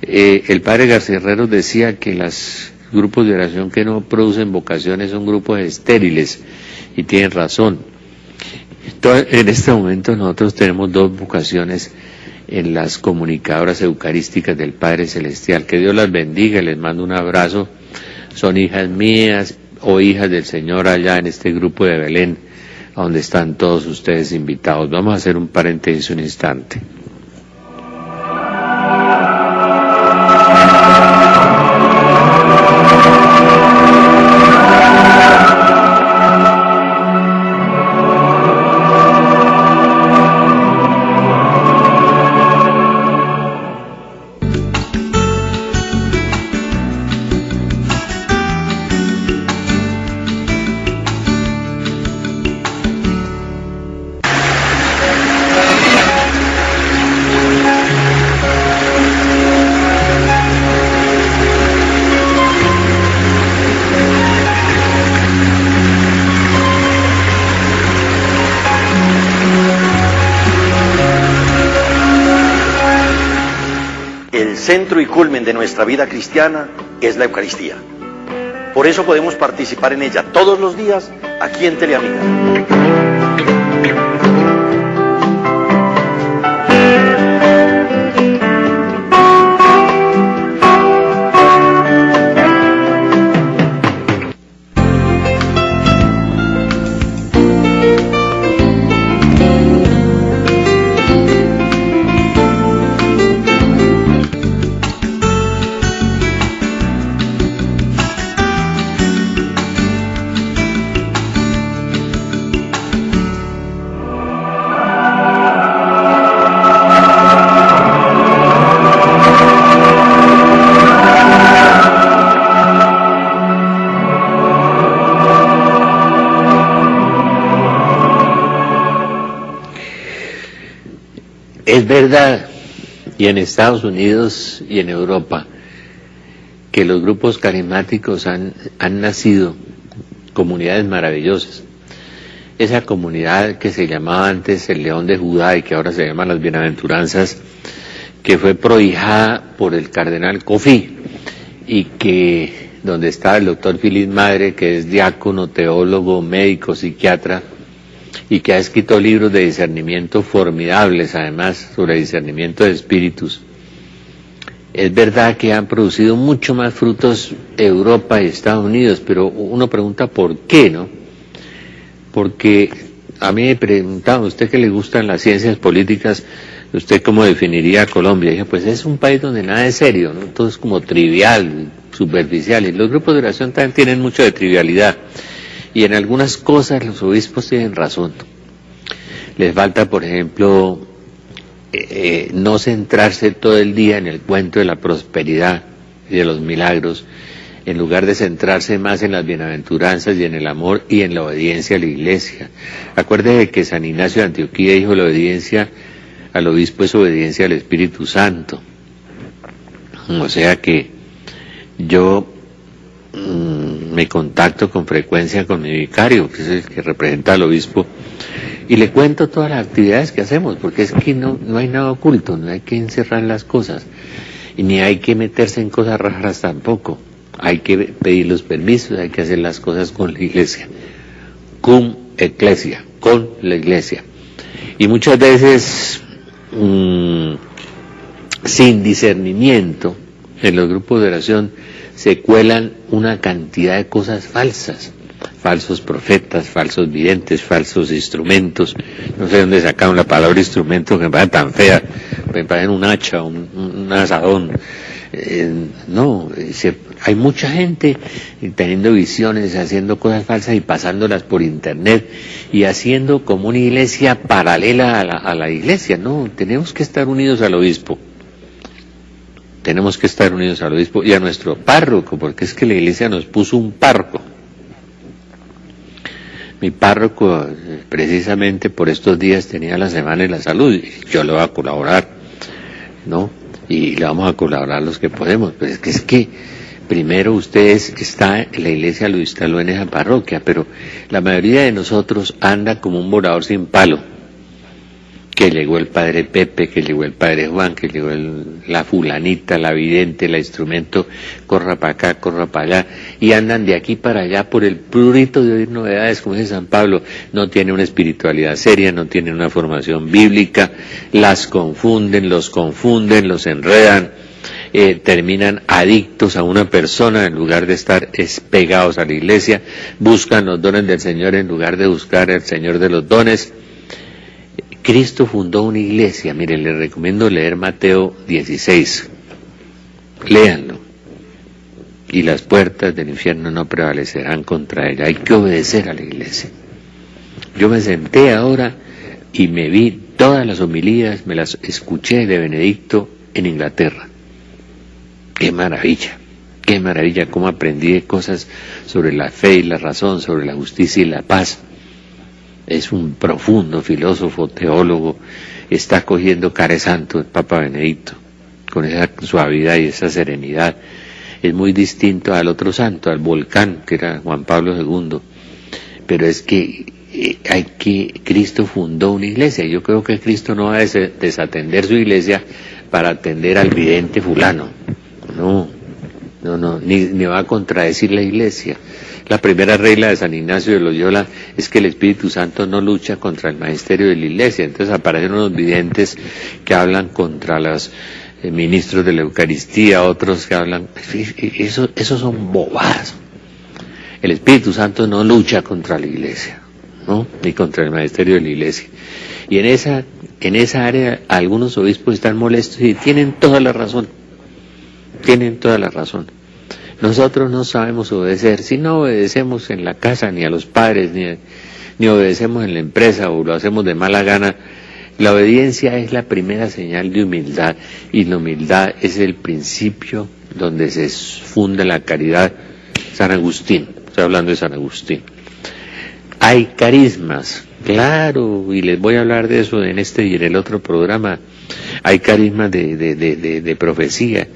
El padre García Herreros decía que los grupos de oración que no producen vocaciones son grupos estériles, y tienen razón. Entonces, en este momento nosotros tenemos 2 vocaciones en las comunicadoras eucarísticas del Padre Celestial. Que Dios las bendiga, les mando un abrazo. Son hijas mías o hijas del Señor allá en este grupo de Belén, a donde están todos ustedes invitados. Vamos a hacer un paréntesis un instante. Centro y culmen de nuestra vida cristiana es la Eucaristía. Por eso podemos participar en ella todos los días aquí en Teleamiga. Es verdad, y en Estados Unidos y en Europa, que los grupos carismáticos han nacido comunidades maravillosas. Esa comunidad que se llamaba antes el León de Judá y que ahora se llama las Bienaventuranzas, que fue prohijada por el cardenal Cofí, y que donde está el doctor Philip Madre, que es diácono, teólogo, médico, psiquiatra, y que ha escrito libros de discernimiento formidables, además, sobre discernimiento de espíritus. Es verdad que han producido mucho más frutos Europa y Estados Unidos, pero uno pregunta por qué, ¿no? Porque a mí me preguntaban, ¿usted que le gustan las ciencias políticas, usted cómo definiría a Colombia? Y dije, pues es un país donde nada es serio, ¿no? Todo es como trivial, superficial, y los grupos de oración también tienen mucho de trivialidad. Y en algunas cosas los obispos tienen razón. Les falta, por ejemplo, no centrarse todo el día en el cuento de la prosperidad y de los milagros, en lugar de centrarse más en las bienaventuranzas y en el amor y en la obediencia a la Iglesia. Acuérdese que San Ignacio de Antioquía dijo: la obediencia al obispo es obediencia al Espíritu Santo. O sea que yo me contacto con frecuencia con mi vicario, que es el que representa al obispo, y le cuento todas las actividades que hacemos, porque es que no hay nada oculto, no hay que encerrar las cosas, y ni hay que meterse en cosas raras tampoco. Hay que pedir los permisos, hay que hacer las cosas con la Iglesia, cum ecclesia, con la Iglesia. Y muchas veces, sin discernimiento, en los grupos de oración se cuelan una cantidad de cosas falsas, falsos profetas, falsos videntes, falsos instrumentos. No sé dónde sacaron la palabra instrumento, que me parece tan fea, me parece un hacha, un asadón. Hay mucha gente teniendo visiones, haciendo cosas falsas y pasándolas por internet y haciendo como una iglesia paralela a la iglesia. No, tenemos que estar unidos al obispo. Tenemos que estar unidos al obispo y a nuestro párroco, porque es que la iglesia nos puso un párroco. Mi párroco, precisamente por estos días, tenía la Semana de la Salud, y yo le voy a colaborar, ¿no? Y le vamos a colaborar los que podemos. Pero es que primero está en la iglesia lo instaló en esa parroquia, pero la mayoría de nosotros anda como un volador sin palo. Que llegó el padre Pepe, que llegó el padre Juan, que llegó la fulanita, la vidente, el instrumento, corra para acá, corra para allá, y andan de aquí para allá por el prurito de oír novedades, como dice San Pablo. No tiene una espiritualidad seria, no tiene una formación bíblica, los confunden, los enredan, terminan adictos a una persona en lugar de estar pegados a la iglesia, buscan los dones del Señor en lugar de buscar al Señor de los dones. Cristo fundó una iglesia, mire, les recomiendo leer Mateo 16, léanlo, y las puertas del infierno no prevalecerán contra ella. Hay que obedecer a la iglesia. Yo me senté ahora y me vi todas las homilías, me las escuché de Benedicto en Inglaterra. Qué maravilla cómo aprendí de cosas sobre la fe y la razón, sobre la justicia y la paz. Es un profundo filósofo, teólogo, está cogiendo care santo el Papa Benedicto, con esa suavidad y esa serenidad. Es muy distinto al otro santo, al volcán, que era Juan Pablo II, pero es que Cristo fundó una iglesia. Yo creo que Cristo no va a desatender su iglesia para atender al vidente fulano. No, ni va a contradecir la Iglesia. La primera regla de San Ignacio de Loyola es que el Espíritu Santo no lucha contra el magisterio de la Iglesia. Entonces aparecen unos videntes que hablan contra los ministros de la Eucaristía, otros que hablan... Eso son bobadas. El Espíritu Santo no lucha contra la Iglesia, ¿no? Ni contra el magisterio de la Iglesia. Y en esa área algunos obispos están molestos y tienen toda la razón. Tienen toda la razón. Nosotros no sabemos obedecer. Si no obedecemos en la casa ni a los padres, ni obedecemos en la empresa o lo hacemos de mala gana, la obediencia es la primera señal de humildad, y la humildad es el principio donde se funda la caridad. San Agustín, estoy hablando de San Agustín. Hay carismas, claro, y les voy a hablar de eso en este y en el otro programa. Hay carismas de profecía,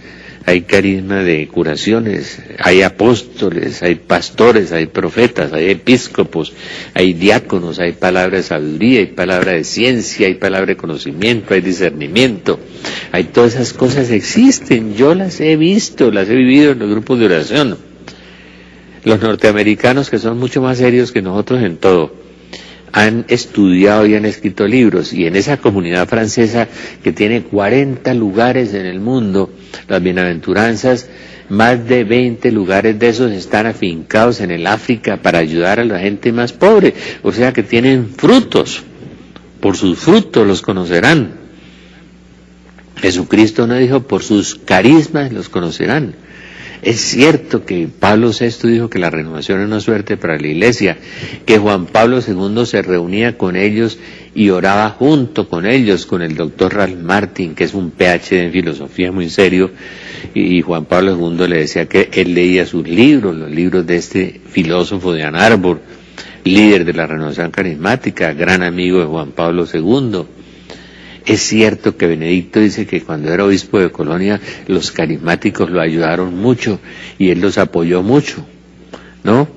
hay carisma de curaciones, hay apóstoles, hay pastores, hay profetas, hay episcopos, hay diáconos, hay palabra de sabiduría, hay palabra de ciencia, hay palabra de conocimiento, hay discernimiento, hay todas esas cosas existen, yo las he visto, las he vivido en los grupos de oración. Los norteamericanos, que son mucho más serios que nosotros en todo, han estudiado y han escrito libros, y en esa comunidad francesa que tiene 40 lugares en el mundo, las bienaventuranzas, más de 20 lugares de esos están afincados en el África para ayudar a la gente más pobre, o sea que tienen frutos, por sus frutos los conocerán. Jesucristo no dijo por sus carismas los conocerán. Es cierto que Pablo VI dijo que la renovación es una suerte para la Iglesia, que Juan Pablo II se reunía con ellos y oraba junto con ellos, con el doctor Ralph Martin, que es un PhD en filosofía muy serio, y Juan Pablo II le decía que él leía sus libros, los libros de este filósofo de Ann Arbor, líder de la renovación carismática, gran amigo de Juan Pablo II. Es cierto que Benedicto dice que cuando era obispo de Colonia los carismáticos lo ayudaron mucho y él los apoyó mucho, ¿no?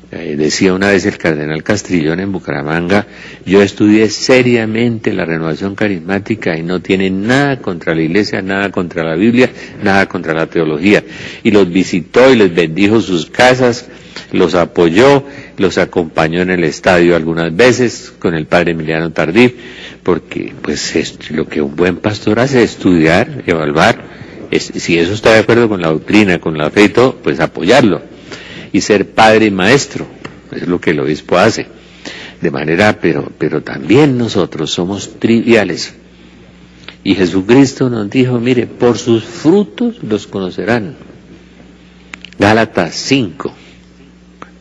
Decía una vez el cardenal Castrillón en Bucaramanga: yo estudié seriamente la renovación carismática y no tiene nada contra la Iglesia, nada contra la Biblia, nada contra la teología. Y los visitó y les bendijo sus casas, los apoyó, los acompañó en el estadio algunas veces con el padre Emiliano Tardif, porque pues lo que un buen pastor hace es estudiar, evaluar, si eso está de acuerdo con la doctrina, con la fe y todo, pues apoyarlo, y ser padre y maestro, es lo que el obispo hace, de manera, pero también nosotros somos triviales, y Jesucristo nos dijo, mire, por sus frutos los conocerán. Gálatas 5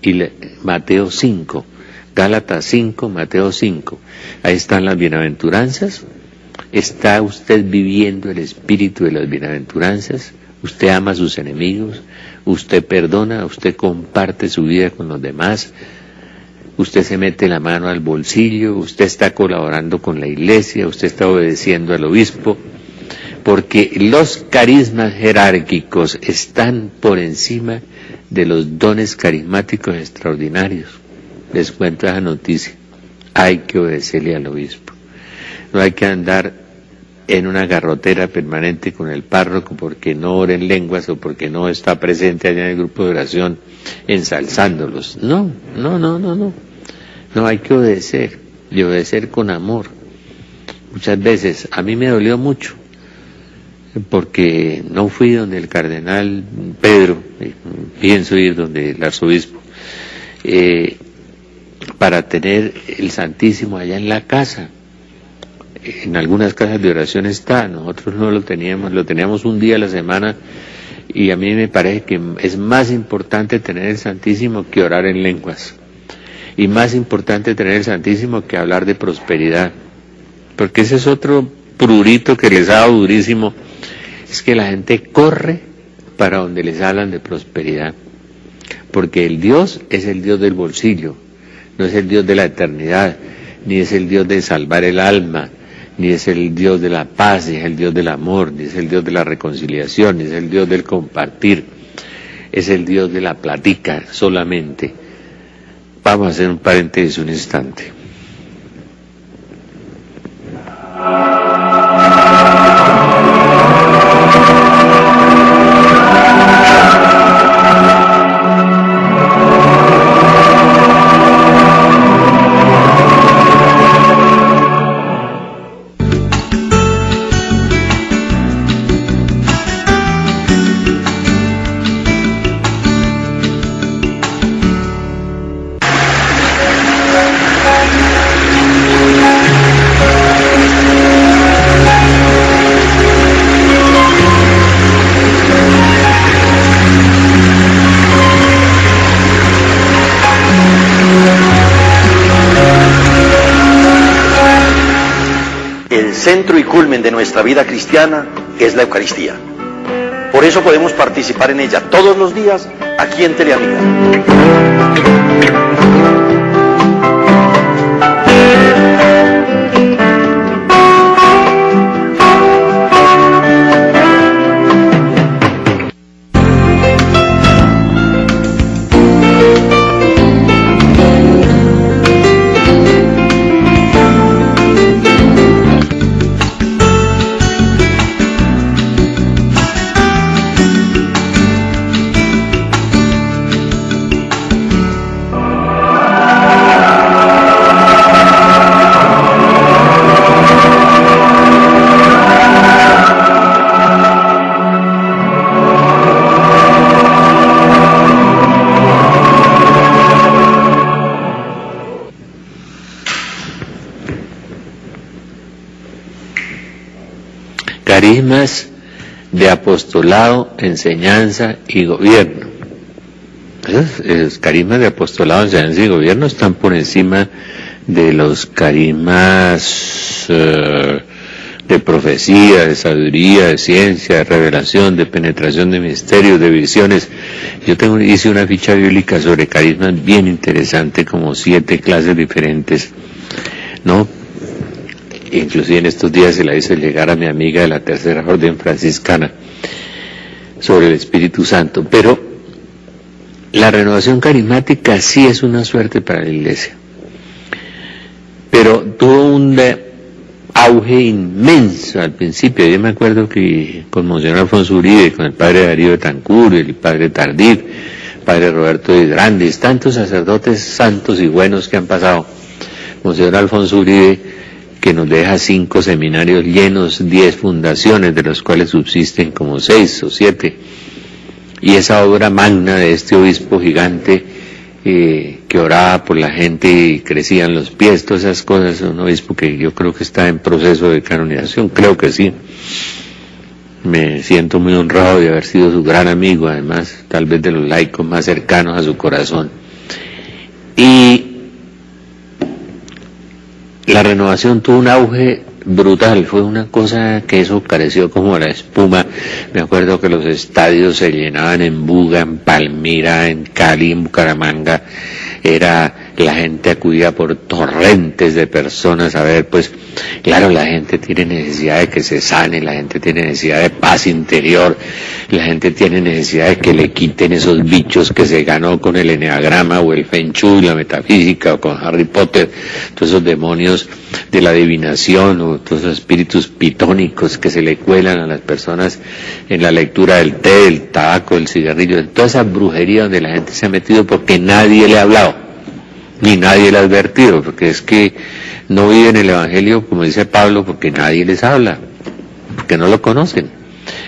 y Mateo 5, Gálatas 5, Mateo 5, ahí están las bienaventuranzas. ¿Está usted viviendo el espíritu de las bienaventuranzas? ¿Usted ama a sus enemigos? ¿Usted perdona? ¿Usted comparte su vida con los demás? ¿Usted se mete la mano al bolsillo? ¿Usted está colaborando con la iglesia? ¿Usted está obedeciendo al obispo? Porque los carismas jerárquicos están por encima de los dones carismáticos extraordinarios. Les cuento esa noticia. Hay que obedecerle al obispo. No hay que andar en una garrotera permanente con el párroco porque no ora en lenguas o porque no está presente allá en el grupo de oración ensalzándolos. No. No, hay que obedecer, y obedecer con amor. Muchas veces, a mí me dolió mucho, porque no fui donde el cardenal Pedro, pienso ir donde el arzobispo, para tener el Santísimo allá en la casa. En algunas casas de oración está, nosotros no lo teníamos, lo teníamos un día a la semana, y a mí me parece que es más importante tener el Santísimo que orar en lenguas, y más importante tener el Santísimo que hablar de prosperidad, porque ese es otro prurito que les ha dado durísimo, es que la gente corre para donde les hablan de prosperidad, porque el Dios es el Dios del bolsillo, no es el Dios de la eternidad, ni es el Dios de salvar el alma, ni es el Dios de la paz, ni es el Dios del amor, ni es el Dios de la reconciliación, ni es el Dios del compartir, es el Dios de la platica solamente. Vamos a hacer un paréntesis un instante. centro y culmen de nuestra vida cristiana es la Eucaristía. Por eso podemos participar en ella todos los días aquí en Teleamiga. Carismas de apostolado, enseñanza y gobierno. Esos carismas de apostolado, enseñanza y gobierno están por encima de los carismas de profecía, de sabiduría, de ciencia, de revelación, de penetración de misterios, de visiones. Yo hice una ficha bíblica sobre carismas bien interesante, como 7 clases diferentes, ¿no? Inclusive en estos días se la hice llegar a mi amiga de la Tercera Orden Franciscana sobre el Espíritu Santo. Pero la renovación carismática sí es una suerte para la Iglesia, pero tuvo un auge inmenso al principio. Yo me acuerdo que con Monseñor Alfonso Uribe, con el padre Darío Betancur, el padre Tardif, el padre Roberto de Grandes, tantos sacerdotes santos y buenos que han pasado. Monseñor Alfonso Uribe, que nos deja 5 seminarios llenos, 10 fundaciones, de los cuales subsisten como 6 o 7, y esa obra magna de este obispo gigante que oraba por la gente y crecían los pies, todas esas cosas. Un obispo que yo creo que está en proceso de canonización, creo que sí. Me siento muy honrado de haber sido su gran amigo, además tal vez de los laicos más cercanos a su corazón. Y la renovación tuvo un auge brutal, fue una cosa que eso careció como la espuma. Me acuerdo que los estadios se llenaban en Buga, en Palmira, en Cali, en Bucaramanga. La gente acudía por torrentes de personas a ver, pues claro, la gente tiene necesidad de que se sane, la gente tiene necesidad de paz interior, la gente tiene necesidad de que le quiten esos bichos que se ganó con el eneagrama o el Feng Shui, la metafísica, o con Harry Potter, todos esos demonios de la adivinación o todos esos espíritus pitónicos que se le cuelan a las personas en la lectura del té, del tabaco, del cigarrillo, en toda esa brujería donde la gente se ha metido porque nadie le ha hablado, ni nadie le ha advertido, porque es que no viven el Evangelio, como dice Pablo, porque nadie les habla, porque no lo conocen.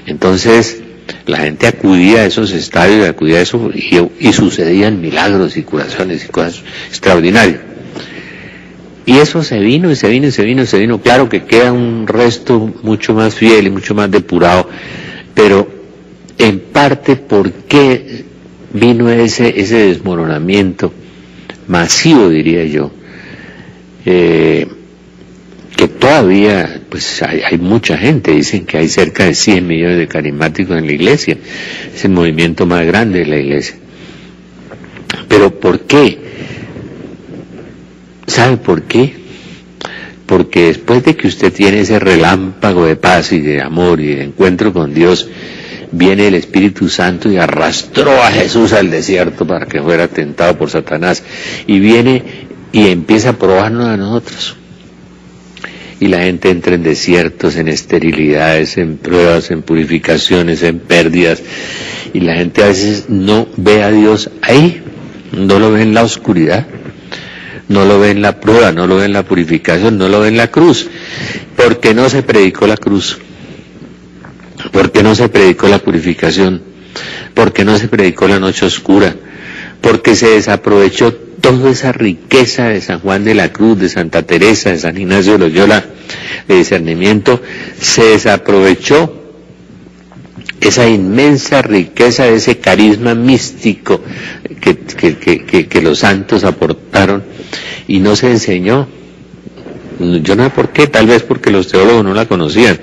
Entonces la gente acudía a esos estadios, acudía a eso, y sucedían milagros y curaciones y cosas extraordinarias. Y eso se vino y se vino y se vino y se vino. Claro que queda un resto mucho más fiel y mucho más depurado, pero en parte, ¿por qué vino ese desmoronamiento masivo, diría yo? Que todavía pues hay mucha gente, dicen que hay cerca de 100 millones de carismáticos en la Iglesia, es el movimiento más grande de la Iglesia. Pero ¿por qué? ¿Sabe por qué? Porque después de que usted tiene ese relámpago de paz y de amor y de encuentro con Dios, viene el Espíritu Santo y arrastró a Jesús al desierto para que fuera tentado por Satanás, y viene y empieza a probarnos a nosotros. Y la gente entra en desiertos, en esterilidades, en pruebas, en purificaciones, en pérdidas, y la gente a veces no ve a Dios ahí, no lo ve en la oscuridad, no lo ve en la prueba, no lo ve en la purificación, no lo ve en la cruz, porque no se predicó la cruz, porque no se predicó la purificación, porque no se predicó la noche oscura, porque se desaprovechó toda esa riqueza de San Juan de la Cruz, de Santa Teresa, de San Ignacio de Loyola, de discernimiento. Se desaprovechó esa inmensa riqueza de ese carisma místico que los santos aportaron, y no se enseñó yo no sé por qué, tal vez porque los teólogos no la conocían,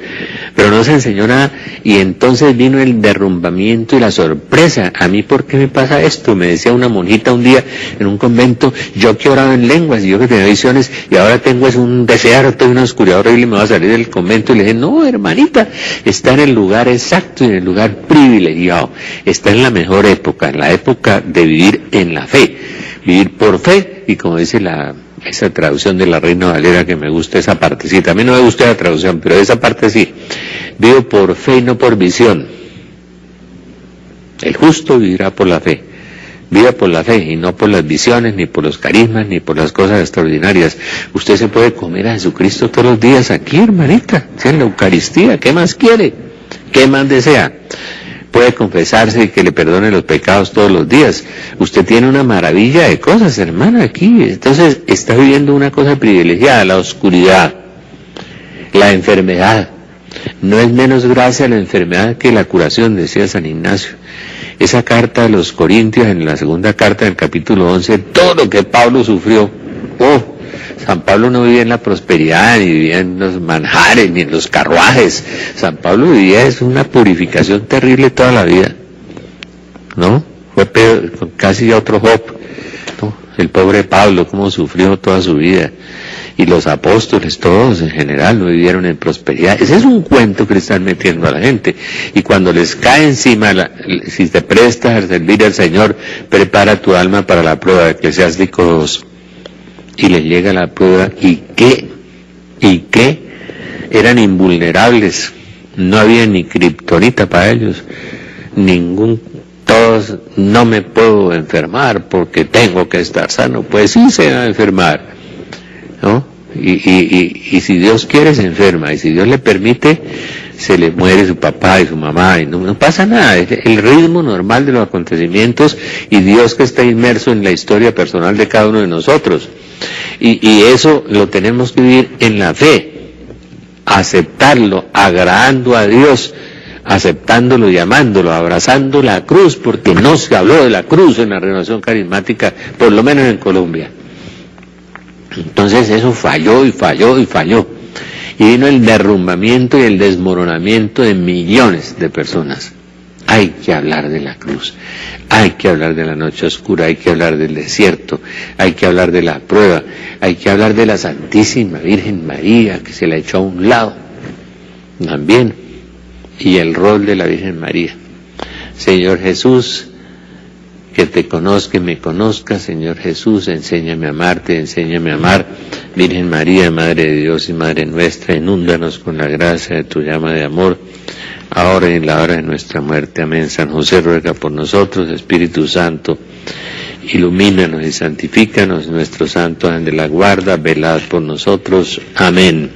pero no se enseñó nada, y entonces vino el derrumbamiento y la sorpresa. ¿A mí por qué me pasa esto? Me decía una monjita un día en un convento, yo que oraba en lenguas, y yo que tenía visiones, y ahora tengo es un desierto y una oscuridad horrible, y me voy a salir del convento. Y le dije, no, hermanita, está en el lugar exacto y en el lugar privilegiado, está en la mejor época, en la época de vivir en la fe, vivir por fe, y como dice esa traducción de la Reina Valera, que me gusta esa partecita, a mí no me gusta la traducción, pero esa parte sí, vivo por fe y no por visión. El justo vivirá por la fe, viva por la fe y no por las visiones, ni por los carismas, ni por las cosas extraordinarias. Usted se puede comer a Jesucristo todos los días aquí, hermanita, en la Eucaristía, ¿qué más quiere? ¿Qué más desea? Puede confesarse y que le perdone los pecados todos los días. Usted tiene una maravilla de cosas, hermana, aquí. Entonces está viviendo una cosa privilegiada, la oscuridad, la enfermedad. No es menos gracia la enfermedad que la curación, decía San Ignacio. Esa carta de los Corintios, en la segunda carta del capítulo 11, todo lo que Pablo sufrió. San Pablo no vivía en la prosperidad, ni vivía en los manjares, ni en los carruajes. San Pablo vivía es una purificación terrible toda la vida, ¿no? Fue peor, casi otro Job, ¿no? El pobre Pablo, cómo sufrió toda su vida. Y los apóstoles, todos en general, no vivieron en prosperidad. Ese es un cuento que le están metiendo a la gente. Y cuando les cae encima, si te prestas a servir al Señor, prepara tu alma para la prueba, Eclesiásticos 2. Y les llega la prueba, ¿y qué? Eran invulnerables, no había ni kriptonita para ellos, todos, no me puedo enfermar porque tengo que estar sano. Pues sí se va a enfermar, ¿no? Y si Dios quiere se enferma, y si Dios le permite, se le muere su papá y su mamá, y no pasa nada. Es el ritmo normal de los acontecimientos, y Dios que está inmerso en la historia personal de cada uno de nosotros. Y eso lo tenemos que vivir en la fe, aceptarlo, agradando a Dios, aceptándolo y amándolo, abrazando la cruz, porque no se habló de la cruz en la renovación carismática, por lo menos en Colombia. Entonces eso falló. Y vino el derrumbamiento y el desmoronamiento de millones de personas. Hay que hablar de la cruz, hay que hablar de la noche oscura, hay que hablar del desierto, hay que hablar de la prueba, hay que hablar de la Santísima Virgen María, que se la echó a un lado también, y el rol de la Virgen María. Señor Jesús, que te conozca y me conozca. Señor Jesús, enséñame a amarte, enséñame a amar. Virgen María, Madre de Dios y Madre nuestra, inúndanos con la gracia de tu llama de amor, ahora y en la hora de nuestra muerte. Amén. San José ruega por nosotros. Espíritu Santo, ilumínanos y santifícanos. Nuestro santo ángel de la guarda, velad por nosotros. Amén.